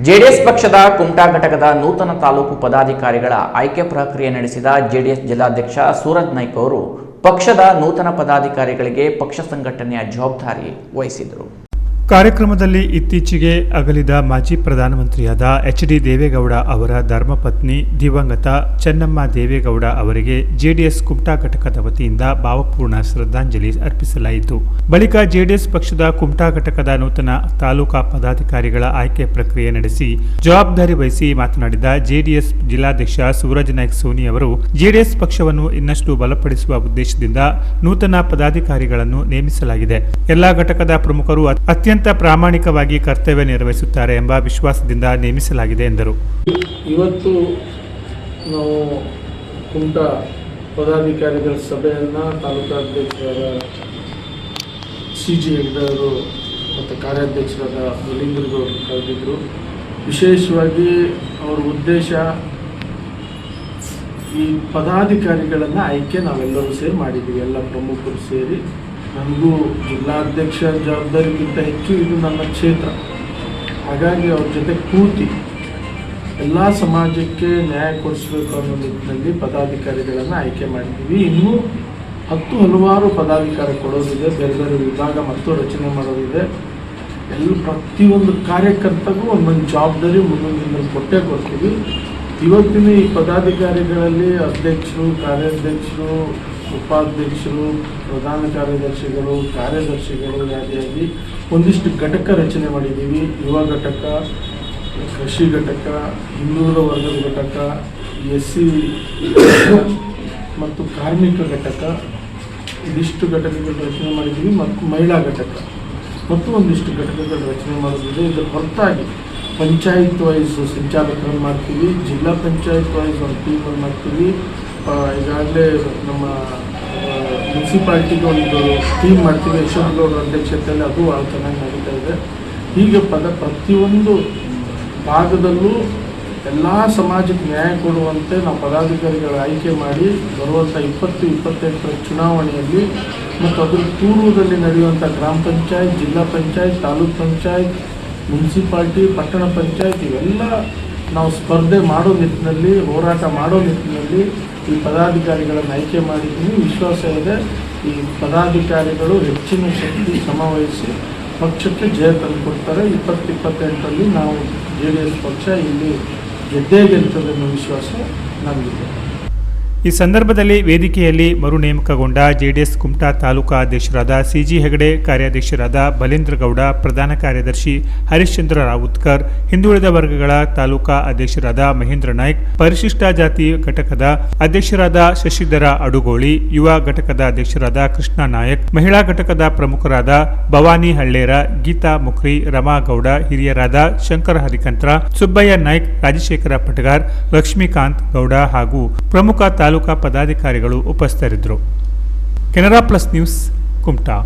JDS ಪಕ್ಷದ ಕುಮಟಾ ಘಟಕದ ನೂತನ ತಾಲೂಕು ಪದಾಧಿಕಾರಿಗಳ ಆಯ್ಕೆ ಪ್ರಕ್ರಿಯೆ ನಡೆಸಿದ ಜೆಡಿಎಸ್ ಜಿಲ್ಲಾಧ್ಯಕ್ಷ ಸೂರಜ್ ನಾಯ್ಕ್ ಅವರು ಪಕ್ಷದ ನೂತನ ಪದಾಧಿಕಾರಿಗಳಿಗೆ ಪಕ್ಷ ಸಂಘಟನೆಯ ಜವಾಬ್ದಾರಿ ವಹಿಸಿದರು. ಕಾರ್ಯಕ್ರಮದಲ್ಲಿ ಇತ್ತೀಚೆಗೆ ಅಗಲಿದ ಮಾಜಿ ಪ್ರಧಾನಮಂತ್ರಿಯಾದ ಎಚ್.ಡಿ. ದೇವೇಗೌಡ ಅವರ ಧರ್ಮಪತ್ನಿ ದಿವಂಗತ ಚೆನ್ನಮ್ಮ ದೇವೇಗೌಡ ಅವರಿಗೆ ಜೆಡಿಎಸ್ ಕುಮಟಾ ಘಟಕದ ವತಿಯಿಂದ ಭಾವಪೂರ್ಣ ಶ್ರದ್ಧಾಂಜಲಿ ಅರ್ಪಿಸಲಾಯಿತು. ಬಳಿಕ ಜೆಡಿಎಸ್ ಪಕ್ಷದ ಕುಮಟಾ ಘಟಕದ ನೂತನ ತಾಲೂಕಾ ಪದಾಧಿಕಾರಿಗಳ ಆಯ್ಕೆ ಪ್ರಕ್ರಿಯೆ ನಡೆಸಿ ಜವಾಬ್ದಾರಿ ವಹಿಸಿ ಮಾತನಾಡಿದ ಜೆಡಿಎಸ್ ಜಿಲ್ಲಾಧ್ಯಕ್ಷ ಸೂರಜ್ ನಾಯ್ಕ್ ಸೋನಿ ಅವರು ಜೆಡಿಎಸ್ ಪಕ್ಷವನ್ನು ಇನ್ನಷ್ಟು ಬಲಪಡಿಸುವ ಉದ್ದೇಶದಿಂದ ನೂತನ ಪದಾಧಿಕಾರಿಗಳನ್ನು ನೇಮಿಸಲಾಗಿದೆ. ಎಲ್ಲಾ ಘಟಕದ ಪ್ರಮುಖರು ಅತ್ಯಂತ ಪ್ರಾಮಾಣಿಕವಾಗಿ ಕರ್ತವ್ಯ ನಿರ್ವಹಿಸುತ್ತಾರೆ ಎಂಬ ವಿಶ್ವಾಸದಿಂದ ನೇಮಿಸಲಾಗಿದೆ ಎಂದರು. ಇವತ್ತು ನಾವು ಕುಮಟಾ ಪದಾಧಿಕಾರಿಗಳ ಸಭೆಯನ್ನು ತಾಲೂಕಾಧ್ಯಕ್ಷರಾದ ಸಿ.ಜಿ. ಹೆಗ್ಡೆ ಅವರು ಮತ್ತು ಕಾರ್ಯಾಧ್ಯಕ್ಷರಾದ ಬಲಿಂದ್ರಗೌಡರು ಕರೆದಿದ್ದರು. ವಿಶೇಷವಾಗಿ ಅವರ ಉದ್ದೇಶ ಈ ಪದಾಧಿಕಾರಿಗಳನ್ನು ಆಯ್ಕೆ ನಾವೆಲ್ಲರೂ ಸೇರಿ ಮಾಡಿದ್ದೀವಿ, ಎಲ್ಲ ಪ್ರಮುಖರು ಸೇರಿ. ನನಗೂ ಜಿಲ್ಲಾಧ್ಯಕ್ಷ ಜವಾಬ್ದಾರಿಗಿಂತ ಹೆಚ್ಚು ಇದು ನನ್ನ ಕ್ಷೇತ್ರ. ಹಾಗಾಗಿ ಅವ್ರ ಜೊತೆ ಕೂತಿ ಎಲ್ಲ ಸಮಾಜಕ್ಕೆ ನ್ಯಾಯ ಕೊಡಿಸಬೇಕು ಅನ್ನೋ ನಿಟ್ಟಿನಲ್ಲಿ ಪದಾಧಿಕಾರಿಗಳನ್ನು ಆಯ್ಕೆ ಮಾಡಿದ್ದೀವಿ. ಇನ್ನೂ ಹಲವಾರು ಪದಾಧಿಕಾರಿ ಕೊಡೋದಿದೆ, ಬೇರೆ ಬೇರೆ ವಿಭಾಗ ಮತ್ತು ರಚನೆ ಮಾಡೋದಿದೆ. ಪ್ರತಿಯೊಂದು ಕಾರ್ಯಕರ್ತಗೂ ಒಂದೊಂದು ಜವಾಬ್ದಾರಿ ಮುಂದೊಂದು ಕೊಟ್ಟೇ ಕೊಡ್ತೀವಿ. ಇವತ್ತಿನ ಈ ಪದಾಧಿಕಾರಿಗಳಲ್ಲಿ ಅಧ್ಯಕ್ಷರು, ಕಾರ್ಯಾಧ್ಯಕ್ಷರು, ಉಪಾಧ್ಯಕ್ಷರು, ಪ್ರಧಾನ ಕಾರ್ಯದರ್ಶಿಗಳು, ಕಾರ್ಯದರ್ಶಿಗಳು ಯಾದಿಯಾಗಿ ಒಂದಿಷ್ಟು ಘಟಕ ರಚನೆ ಮಾಡಿದ್ದೀವಿ. ಯುವ ಘಟಕ, ಕೃಷಿ ಘಟಕ, ಹಿಂದುಳಿದ ವರ್ಗದ ಘಟಕ, SC ಮತ್ತು ಕಾರ್ಮಿಕ ಘಟಕ, ಇದಿಷ್ಟು ಘಟಕಗಳು ರಚನೆ ಮಾಡಿದ್ದೀವಿ. ಮತ್ತು ಮಹಿಳಾ ಘಟಕ ಮತ್ತು ಒಂದಿಷ್ಟು ಘಟಕಗಳು ರಚನೆ ಮಾಡೋದಿದೆ. ಇದರ ಹೊರತಾಗಿ ಪಂಚಾಯತ್ ವೈಸ್ ಸಂಚಾಲಕರನ್ನು ಮಾಡ್ತೀವಿ, ಜಿಲ್ಲಾ ಪಂಚಾಯತ್ ವೈಸ್ ಒಂದು ಟೀಮನ್ನು ಮಾಡ್ತೀವಿ. ಈಗಾಗಲೇ ನಮ್ಮ ಮುನ್ಸಿಪಾಲ್ಟಿಗೆ ಒಂದು ಟೀಮ್ ಮಾಡ್ತೀವಿ, ಯಶವಂತಗೌಡರ ಅಧ್ಯಕ್ಷತೆಯಲ್ಲಿ, ಅದು ಭಾಳ ಚೆನ್ನಾಗಿ ನಡೀತಾ ಇದೆ. ಹೀಗೆ ಪ್ರತಿಯೊಂದು ಭಾಗದಲ್ಲೂ ಎಲ್ಲ ಸಮಾಜಕ್ಕೆ ನ್ಯಾಯ ಕೊಡುವಂತೆ ನಾವು ಪದಾಧಿಕಾರಿಗಳ ಆಯ್ಕೆ ಮಾಡಿ ಬರುವಂಥ 2028 ಚುನಾವಣೆಯಲ್ಲಿ ಮತ್ತು ಅದರ ಪೂರ್ವದಲ್ಲಿ ನಡೆಯುವಂಥ ಗ್ರಾಮ ಪಂಚಾಯತ್, ಜಿಲ್ಲಾ ಪಂಚಾಯತ್, ತಾಲೂಕ್ ಪಂಚಾಯತ್, ಮುನ್ಸಿಪಾಲ್ಟಿ, ಪಟ್ಟಣ ಪಂಚಾಯತ್ ಇವೆಲ್ಲ ನಾವು ಸ್ಪರ್ಧೆ ಮಾಡೋ ನಿಟ್ಟಿನಲ್ಲಿ, ಹೋರಾಟ ಮಾಡೋ ನಿಟ್ಟಿನಲ್ಲಿ ಈ ಪದಾಧಿಕಾರಿಗಳನ್ನು ಆಯ್ಕೆ ಮಾಡಿದ್ದೀವಿ. ವಿಶ್ವಾಸ ಇದೆ ಈ ಪದಾಧಿಕಾರಿಗಳು ಹೆಚ್ಚಿನ ಶಕ್ತಿ ಶ್ರಮವಹಿಸಿ ಪಕ್ಷಕ್ಕೆ ಜಯ ತಂದುಕೊಡ್ತಾರೆ. 2028ರಲ್ಲಿ ನಾವು JDS ಪಕ್ಷ ಇಲ್ಲಿ ಗೆದ್ದೇ ಗೆಲ್ತದೆ ಅನ್ನೋ ವಿಶ್ವಾಸ ನಮಗಿದೆ. ಈ ಸಂದರ್ಭದಲ್ಲಿ ವೇದಿಕೆಯಲ್ಲಿ ಮರು ನೇಮಕಗೊಂಡ ಜೆಡಿಎಸ್ ಕುಮಟಾ ತಾಲೂಕಾ ಅಧ್ಯಕ್ಷರಾದ ಸಿ.ಜಿ. ಹೆಗಡೆ, ಕಾರ್ಯಾಧ್ಯಕ್ಷರಾದ ಬಲೇಂದ್ರಗೌಡ, ಪ್ರಧಾನ ಕಾರ್ಯದರ್ಶಿ ಹರಿಶ್ಚಂದ್ರ ರಾವುತ್ಕರ್, ಹಿಂದುಳಿದ ವರ್ಗಗಳ ತಾಲೂಕಾ ಅಧ್ಯಕ್ಷರಾದ ಮಹೇಂದ್ರ ನಾಯ್ಕ್, ಪರಿಶಿಷ್ಟ ಜಾತಿ ಘಟಕದ ಅಧ್ಯಕ್ಷರಾದ ಶಶಿಧರ ಅಡುಗೋಳಿ, ಯುವ ಘಟಕದ ಅಧ್ಯಕ್ಷರಾದ ಕೃಷ್ಣ ನಾಯಕ್, ಮಹಿಳಾ ಘಟಕದ ಪ್ರಮುಖರಾದ ಭವಾನಿ ಹಳ್ಳೇರ, ಗೀತಾ ಮುಖ್ರಿ, ರಮಾಗೌಡ, ಹಿರಿಯರಾದ ಶಂಕರ ಹರಿಕಂತ್ರ, ಸುಬ್ಬಯ್ಯ ನಾಯ್ಕ್, ರಾಜಶೇಖರ ಪಟಗಾರ್, ಲಕ್ಷ್ಮೀಕಾಂತ್ ಗೌಡ ಹಾಗೂ ಪ್ರಮುಖ ತಾಲೂಕಾ ಪದಾಧಿಕಾರಿಗಳು ಉಪಸ್ಥಿತರಿದ್ದರು. Canara plus news, Kumta.